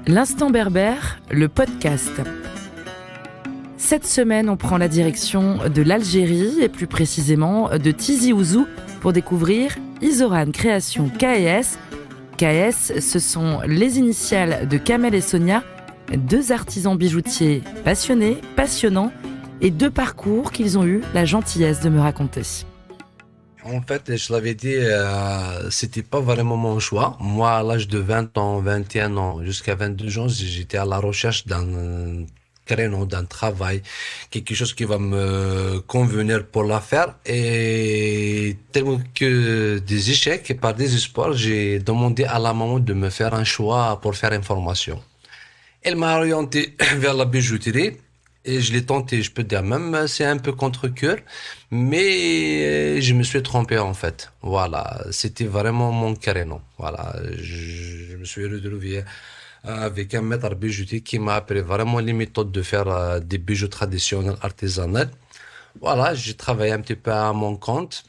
L'Instant Berbère, le podcast. Cette semaine, on prend la direction de l'Algérie et plus précisément de Tizi Ouzou pour découvrir Isoran Création KS. KS, ce sont les initiales de Kamel et Sonia, deux artisans bijoutiers passionnés, passionnants et deux parcours qu'ils ont eu la gentillesse de me raconter. En fait, je l'avais dit, c'était pas vraiment mon choix. Moi, à l'âge de 20 ans, 21 ans, jusqu'à 22 ans, j'étais à la recherche d'un créneau, d'un travail, quelque chose qui va me convenir pour la faire. Et tellement que des échecs et par désespoir, j'ai demandé à la maman de me faire un choix pour faire une formation. Elle m'a orienté vers la bijouterie. Et je l'ai tenté, je peux dire, même c'est un peu contre-cœur, mais je me suis trompé en fait. Voilà, c'était vraiment mon créneau. Voilà, je me suis retrouvé avec un maître bijoutier qui m'a appris vraiment les méthodes de faire des bijoux traditionnels artisanaux. Voilà, j'ai travaillé un petit peu à mon compte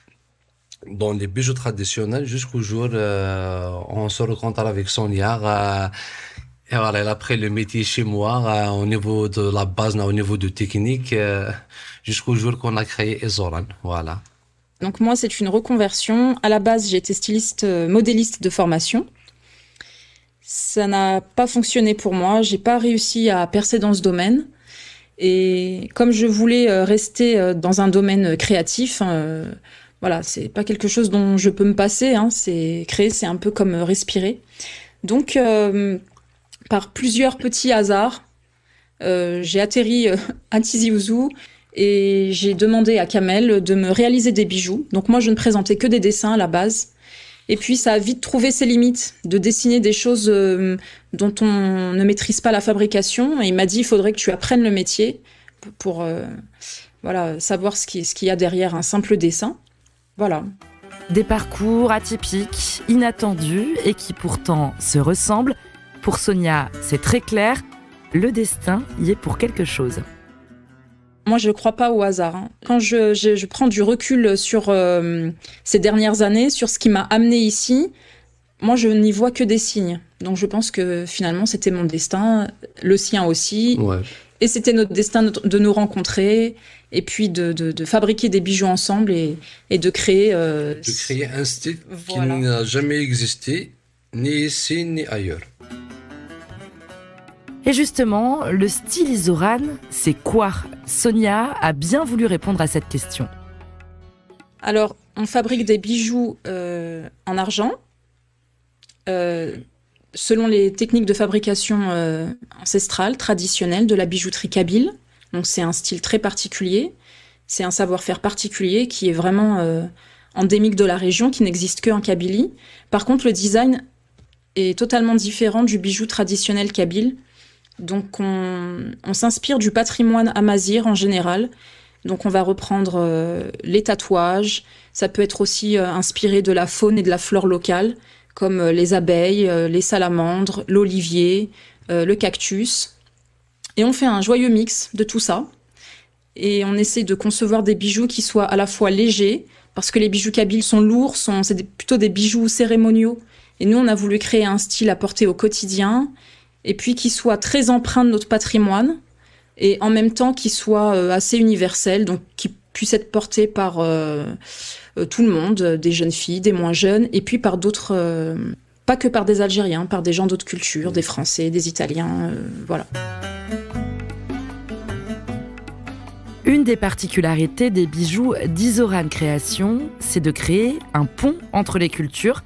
dans les bijoux traditionnels jusqu'au jour on se rencontre avec Sonia. Et voilà, elle a pris le métier chez moi au niveau de la base, au niveau de technique, jusqu'au jour qu'on a créé Isoran. Voilà. Donc moi, c'est une reconversion. À la base, j'ai été styliste, modéliste de formation. Ça n'a pas fonctionné pour moi. J'ai pas réussi à percer dans ce domaine. Et comme je voulais rester dans un domaine créatif, voilà, c'est pas quelque chose dont je peux me passer. C'est créer, c'est un peu comme respirer. Donc par plusieurs petits hasards, j'ai atterri à Tizi Ouzou et j'ai demandé à Kamel de me réaliser des bijoux. Donc moi, je ne présentais que des dessins à la base. Et puis, ça a vite trouvé ses limites de dessiner des choses dont on ne maîtrise pas la fabrication. Et il m'a dit, il faudrait que tu apprennes le métier pour voilà, savoir ce qu'il y a derrière un simple dessin. Voilà. Des parcours atypiques, inattendus et qui pourtant se ressemblent. Pour Sonia, c'est très clair, le destin y est pour quelque chose. Moi, je ne crois pas au hasard. Quand je prends du recul sur ces dernières années, sur ce qui m'a amenée ici, moi, je n'y vois que des signes. Donc, je pense que finalement, c'était mon destin, le sien aussi. Ouais. Et c'était notre destin de nous rencontrer et puis de fabriquer des bijoux ensemble et de créer... de créer un style voilà, qui n'a jamais existé, ni ici, ni ailleurs. Et justement, le style Isoran, c'est quoi ? Sonia a bien voulu répondre à cette question. Alors, on fabrique des bijoux en argent, selon les techniques de fabrication ancestrales, traditionnelles de la bijouterie kabyle. Donc, c'est un style très particulier. C'est un savoir-faire particulier qui est vraiment endémique de la région, qui n'existe qu'en Kabylie. Par contre, le design est totalement différent du bijou traditionnel kabyle. Donc, on s'inspire du patrimoine amazigh en général. Donc, on va reprendre les tatouages. Ça peut être aussi inspiré de la faune et de la flore locale, comme les abeilles, les salamandres, l'olivier, le cactus. Et on fait un joyeux mix de tout ça. Et on essaie de concevoir des bijoux qui soient à la fois légers, parce que les bijoux kabyles sont lourds, c'est plutôt des bijoux cérémoniaux. Et nous, on a voulu créer un style à porter au quotidien, et puis qui soit très empreint de notre patrimoine, et en même temps qui soit assez universel, donc qui puisse être porté par tout le monde, des jeunes filles, des moins jeunes, et puis par d'autres, pas que par des Algériens, par des gens d'autres cultures, des Français, des Italiens, voilà. Une des particularités des bijoux d'Isoran Création, c'est de créer un pont entre les cultures,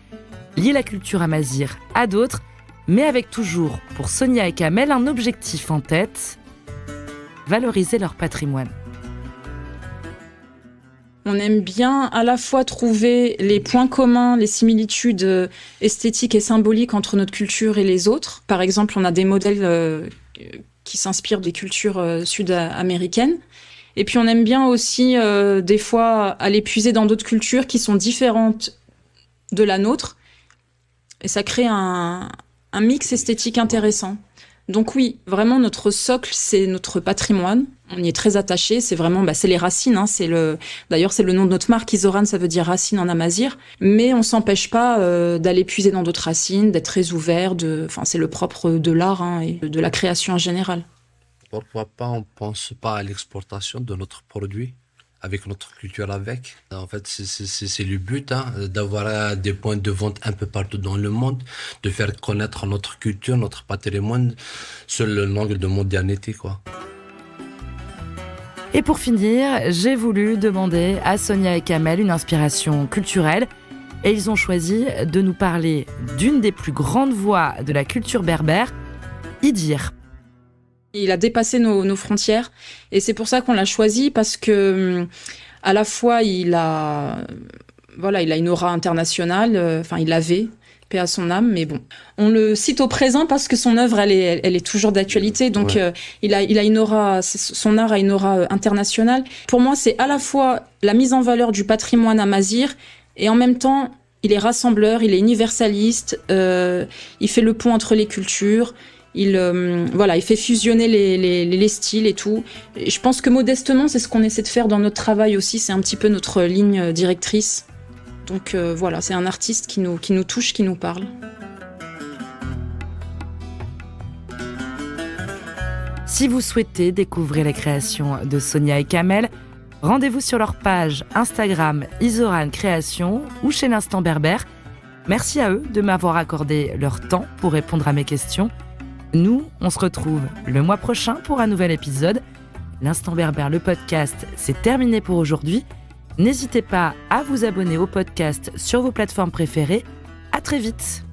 lier la culture amazigh à d'autres, mais avec toujours, pour Sonia et Kamel, un objectif en tête, valoriser leur patrimoine. On aime bien à la fois trouver les points communs, les similitudes esthétiques et symboliques entre notre culture et les autres. Par exemple, on a des modèles qui s'inspirent des cultures sud-américaines. Et puis on aime bien aussi, des fois, aller puiser dans d'autres cultures qui sont différentes de la nôtre. Et ça crée un mix esthétique intéressant. Donc oui, vraiment notre socle, c'est notre patrimoine. On y est très attaché. C'est vraiment, c'est les racines. Hein. D'ailleurs, c'est le nom de notre marque. Isoran, ça veut dire racine en amazigh. Mais on s'empêche pas d'aller puiser dans d'autres racines, d'être très ouvert. C'est le propre de l'art et de la création en général. Pourquoi pas on pense pas à l'exportation de notre produit avec notre culture avec. En fait, c'est le but, d'avoir des points de vente un peu partout dans le monde, de faire connaître notre culture, notre patrimoine sur l'angle de modernité, quoi. Et pour finir, j'ai voulu demander à Sonia et Kamel une inspiration culturelle. Et ils ont choisi de nous parler d'une des plus grandes voix de la culture berbère, Idir. Il a dépassé nos frontières et c'est pour ça qu'on l'a choisi parce que à la fois il a une aura internationale, il avait, paix à son âme, mais bon, on le cite au présent parce que son œuvre elle est toujours d'actualité, donc ouais. Il a une aura, son art a une aura internationale. Pour moi, c'est à la fois la mise en valeur du patrimoine amazigh et en même temps il est rassembleur, il est universaliste, il fait le pont entre les cultures. Il fait fusionner les styles et tout. Et je pense que modestement, c'est ce qu'on essaie de faire dans notre travail aussi. C'est un petit peu notre ligne directrice. Donc c'est un artiste qui nous touche, qui nous parle. Si vous souhaitez découvrir les créations de Sonia et Kamel, rendez-vous sur leur page Instagram Isoran Création ou chez l'Instant Berbère. Merci à eux de m'avoir accordé leur temps pour répondre à mes questions. Nous, on se retrouve le mois prochain pour un nouvel épisode. L'Instant Berbère, le podcast, c'est terminé pour aujourd'hui. N'hésitez pas à vous abonner au podcast sur vos plateformes préférées. À très vite.